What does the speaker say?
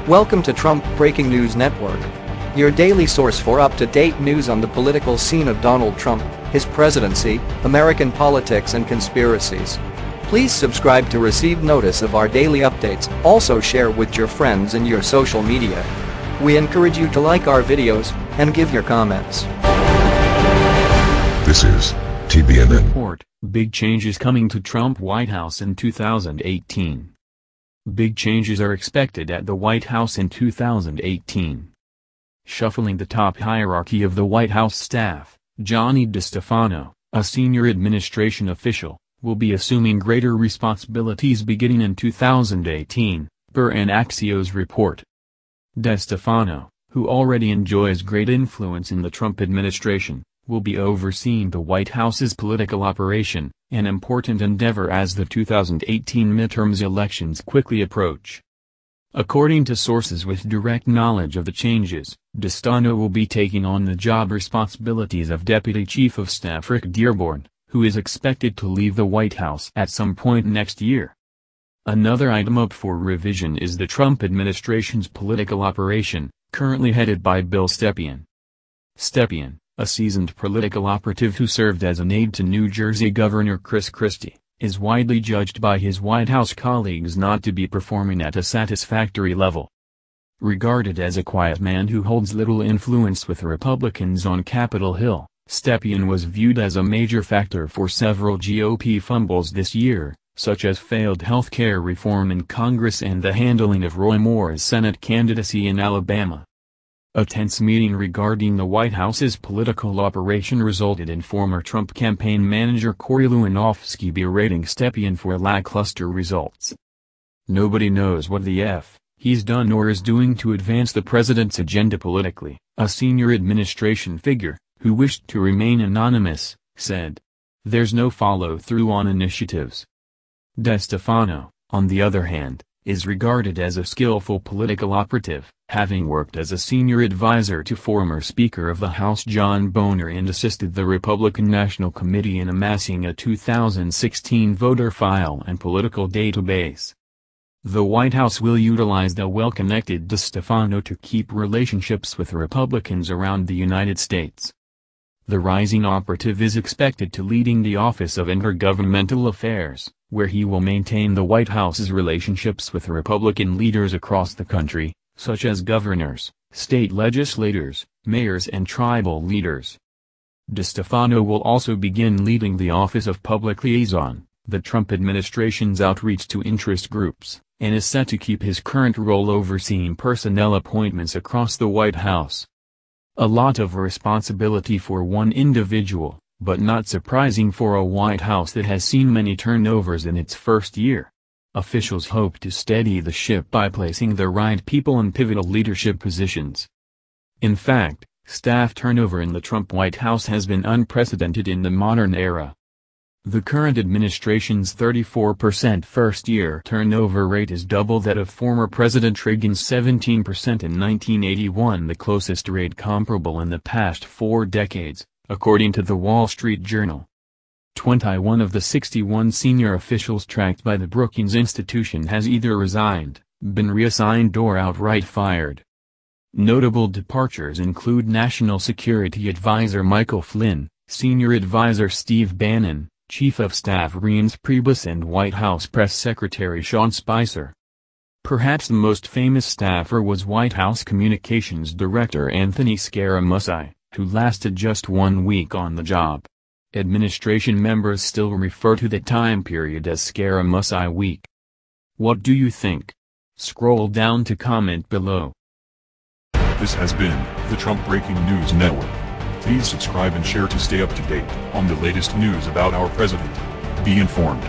Welcome to Trump Breaking News Network, your daily source for up-to-date news on the political scene of Donald Trump, his presidency, American politics and conspiracies. Please subscribe to receive notice of our daily updates. Also share with your friends and your social media. We encourage you to like our videos and give your comments. This is TBNN. Report: big changes coming to Trump White House in 2018. Big changes are expected at the White House in 2018. Shuffling the top hierarchy of the White House staff, Johnny DeStefano, a senior administration official, will be assuming greater responsibilities beginning in 2018, per an Axios report. DeStefano, who already enjoys great influence in the Trump administration, will be overseeing the White House's political operation, an important endeavor as the 2018 midterms elections quickly approach. According to sources with direct knowledge of the changes, DeStefano will be taking on the job responsibilities of Deputy Chief of Staff Rick Dearborn, who is expected to leave the White House at some point next year. Another item up for revision is the Trump administration's political operation, currently headed by Bill Stepien. Stepien, a seasoned political operative who served as an aide to New Jersey Governor Chris Christie, is widely judged by his White House colleagues not to be performing at a satisfactory level. Regarded as a quiet man who holds little influence with Republicans on Capitol Hill, Stepien was viewed as a major factor for several GOP fumbles this year, such as failed health care reform in Congress and the handling of Roy Moore's Senate candidacy in Alabama. A tense meeting regarding the White House's political operation resulted in former Trump campaign manager Corey Lewandowski berating Stepien for lackluster results. "Nobody knows what the F he's done or is doing to advance the president's agenda politically," a senior administration figure, who wished to remain anonymous, said. "There's no follow-through on initiatives." DeStefano, on the other hand, is regarded as a skillful political operative, having worked as a senior advisor to former Speaker of the House John Boehner and assisted the Republican National Committee in amassing a 2016 voter file and political database. The White House will utilize the well-connected DeStefano to keep relationships with Republicans around the United States. The rising operative is expected to leading the Office of Intergovernmental Affairs, where he will maintain the White House's relationships with Republican leaders across the country, such as governors, state legislators, mayors and tribal leaders. DeStefano will also begin leading the Office of Public Liaison, the Trump administration's outreach to interest groups, and is set to keep his current role overseeing personnel appointments across the White House. A lot of responsibility for one individual, but not surprising for a White House that has seen many turnovers in its first year. Officials hope to steady the ship by placing the right people in pivotal leadership positions. In fact, staff turnover in the Trump White House has been unprecedented in the modern era. The current administration's 34% first-year turnover rate is double that of former President Reagan's 17% in 1981, the closest rate comparable in the past 4 decades, according to the Wall Street Journal. 21 of the 61 senior officials tracked by the Brookings Institution has either resigned, been reassigned or outright fired. Notable departures include National Security Advisor Michael Flynn, Senior Advisor Steve Bannon, Chief of Staff Reince Priebus and White House Press Secretary Sean Spicer. Perhaps the most famous staffer was White House Communications Director Anthony Scaramucci, who lasted just 1 week on the job. Administration members still refer to that time period as Scaramucci Week. What do you think? Scroll down to comment below. This has been the Trump Breaking News Network. Please subscribe and share to stay up to date on the latest news about our president. Be informed.